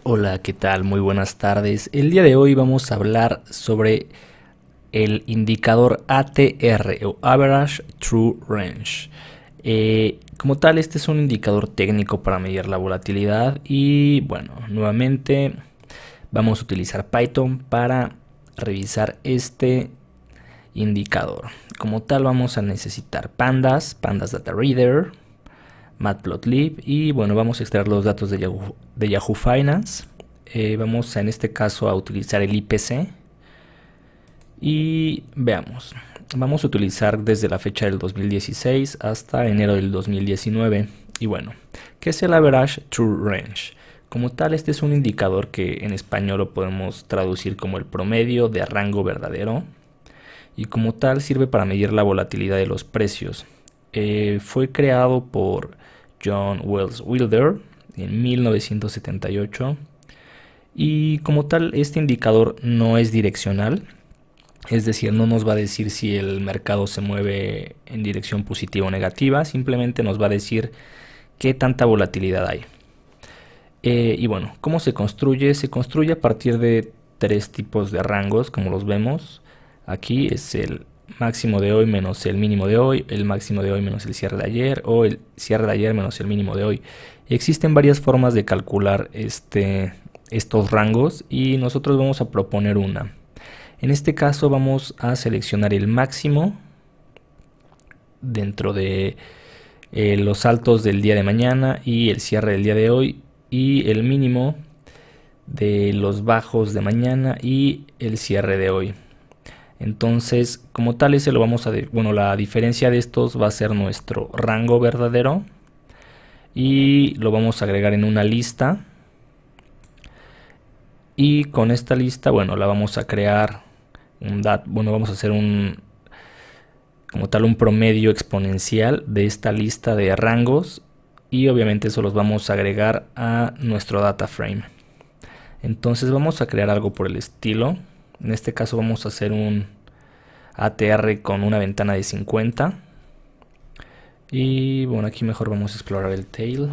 Hola, ¿qué tal? Muy buenas tardes. El día de hoy vamos a hablar sobre el indicador ATR o Average True Range. Como tal, este es un indicador técnico para medir la volatilidad y bueno, nuevamente vamos a utilizar Python para revisar este indicador. Como tal, vamos a necesitar Pandas Data Reader, Matplotlib y bueno, vamos a extraer los datos de Yahoo Finance. Vamos en este caso a utilizar el IPC y veamos. Vamos a utilizar desde la fecha del 2016 hasta enero del 2019. Y bueno, ¿qué es el Average True Range? Como tal, este es un indicador que en español lo podemos traducir como el promedio de rango verdadero. Y como tal sirve para medir la volatilidad de los precios. Fue creado por John Wells Wilder en 1978 y como tal este indicador no es direccional, es decir, no nos va a decir si el mercado se mueve en dirección positiva o negativa, simplemente nos va a decir qué tanta volatilidad hay. Y bueno, ¿cómo se construye? Se construye a partir de tres tipos de rangos, como los vemos. Aquí es el máximo de hoy menos el mínimo de hoy, el máximo de hoy menos el cierre de ayer o el cierre de ayer menos el mínimo de hoy. Existen varias formas de calcular estos rangos y nosotros vamos a proponer una. En este caso vamos a seleccionar el máximo dentro de los altos del día de mañana y el cierre del día de hoy y el mínimo de los bajos de mañana y el cierre de hoy. Entonces, como tal, ese lo vamos a bueno, la diferencia de estos va a ser nuestro rango verdadero y lo vamos a agregar en una lista. Y con esta lista, bueno, la vamos a crear vamos a hacer como tal un promedio exponencial de esta lista de rangos y obviamente eso los vamos a agregar a nuestro data frame. Entonces vamos a crear algo por el estilo. En este caso vamos a hacer un ATR con una ventana de 50. Y bueno, aquí mejor vamos a explorar el tail.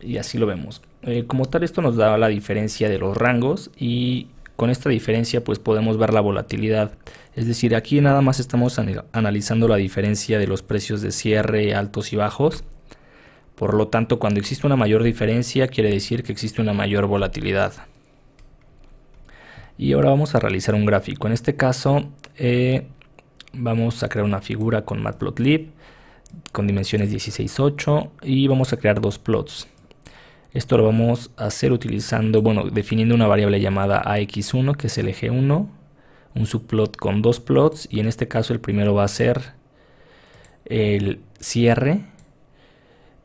Y así lo vemos. Como tal, esto nos da la diferencia de los rangos y con esta diferencia pues podemos ver la volatilidad. Es decir, aquí nada más estamos analizando la diferencia de los precios de cierre altos y bajos. Por lo tanto, cuando existe una mayor diferencia quiere decir que existe una mayor volatilidad. Y ahora vamos a realizar un gráfico. En este caso vamos a crear una figura con Matplotlib con dimensiones 16:8 y vamos a crear dos plots. Esto lo vamos a hacer utilizando, bueno, definiendo una variable llamada AX1, que es el eje 1, un subplot con dos plots, y en este caso el primero va a ser el cierre.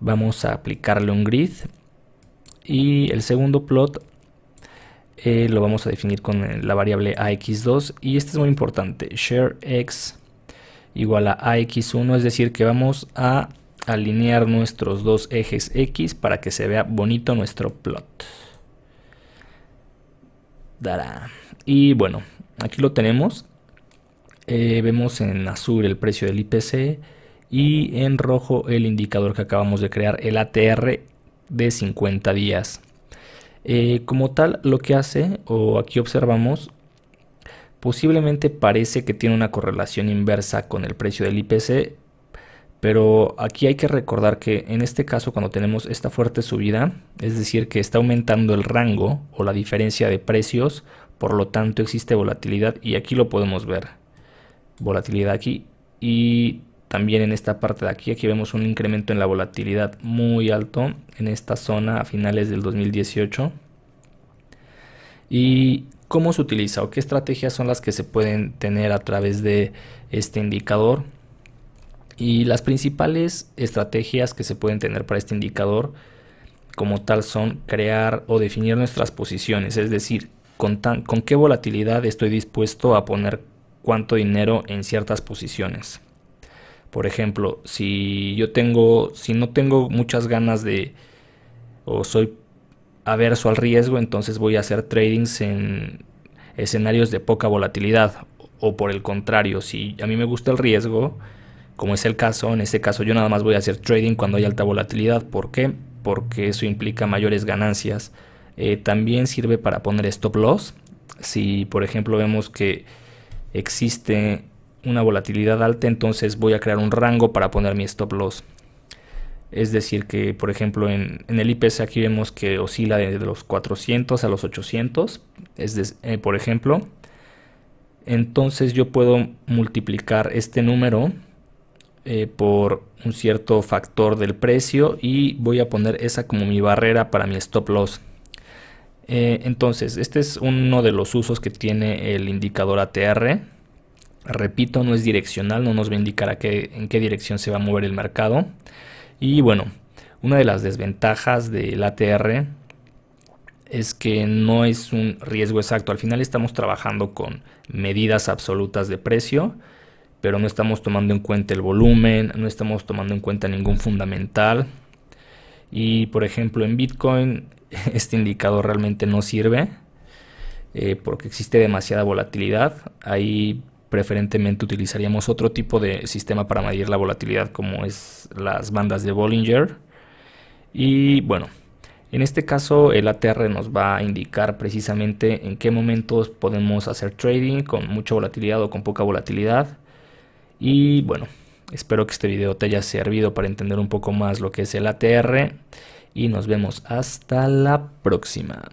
Vamos a aplicarle un grid, y el segundo plot lo vamos a definir con la variable AX2, y este es muy importante, share x igual a AX1, es decir, que vamos a alinear nuestros dos ejes X para que se vea bonito nuestro plot. Y bueno, aquí lo tenemos. Vemos en azul el precio del IPC y en rojo el indicador que acabamos de crear, el ATR de 50 días. Como tal, lo que hace, o aquí observamos, posiblemente parece que tiene una correlación inversa con el precio del IPC, pero aquí hay que recordar que en este caso cuando tenemos esta fuerte subida, es decir que está aumentando el rango o la diferencia de precios, por lo tanto existe volatilidad y aquí lo podemos ver. Volatilidad aquí y también en esta parte de aquí vemos un incremento en la volatilidad muy alto en esta zona a finales del 2018. ¿Y cómo se utiliza o qué estrategias son las que se pueden tener a través de este indicador? Y las principales estrategias que se pueden tener para este indicador como tal son crear o definir nuestras posiciones, es decir, con qué volatilidad estoy dispuesto a poner cuánto dinero en ciertas posiciones. Por ejemplo, si no tengo muchas ganas o soy averso al riesgo, entonces voy a hacer tradings en escenarios de poca volatilidad. O por el contrario, si a mí me gusta el riesgo, como es el caso. En este caso yo nada más voy a hacer trading cuando hay alta volatilidad. ¿Por qué? Porque eso implica mayores ganancias. También sirve para poner stop loss. Si por ejemplo vemos que existe una volatilidad alta, entonces voy a crear un rango para poner mi stop loss. Es decir que por ejemplo en el IPC aquí vemos que oscila de los 400 a los 800, por ejemplo. Entonces yo puedo multiplicar este número por un cierto factor del precio y voy a poner esa como mi barrera para mi stop loss. Entonces este es uno de los usos que tiene el indicador ATR. Repito, no es direccional, no nos va a indicar en qué dirección se va a mover el mercado. Y bueno, una de las desventajas del ATR es que no es un riesgo exacto. Al final estamos trabajando con medidas absolutas de precio, pero no estamos tomando en cuenta el volumen, no estamos tomando en cuenta ningún fundamental. Y por ejemplo en Bitcoin este indicador realmente no sirve porque existe demasiada volatilidad. Ahí preferentemente utilizaríamos otro tipo de sistema para medir la volatilidad, como es las bandas de Bollinger. Y bueno, en este caso el ATR nos va a indicar precisamente en qué momentos podemos hacer trading con mucha volatilidad o con poca volatilidad. Y bueno, espero que este video te haya servido para entender un poco más lo que es el ATR y nos vemos hasta la próxima.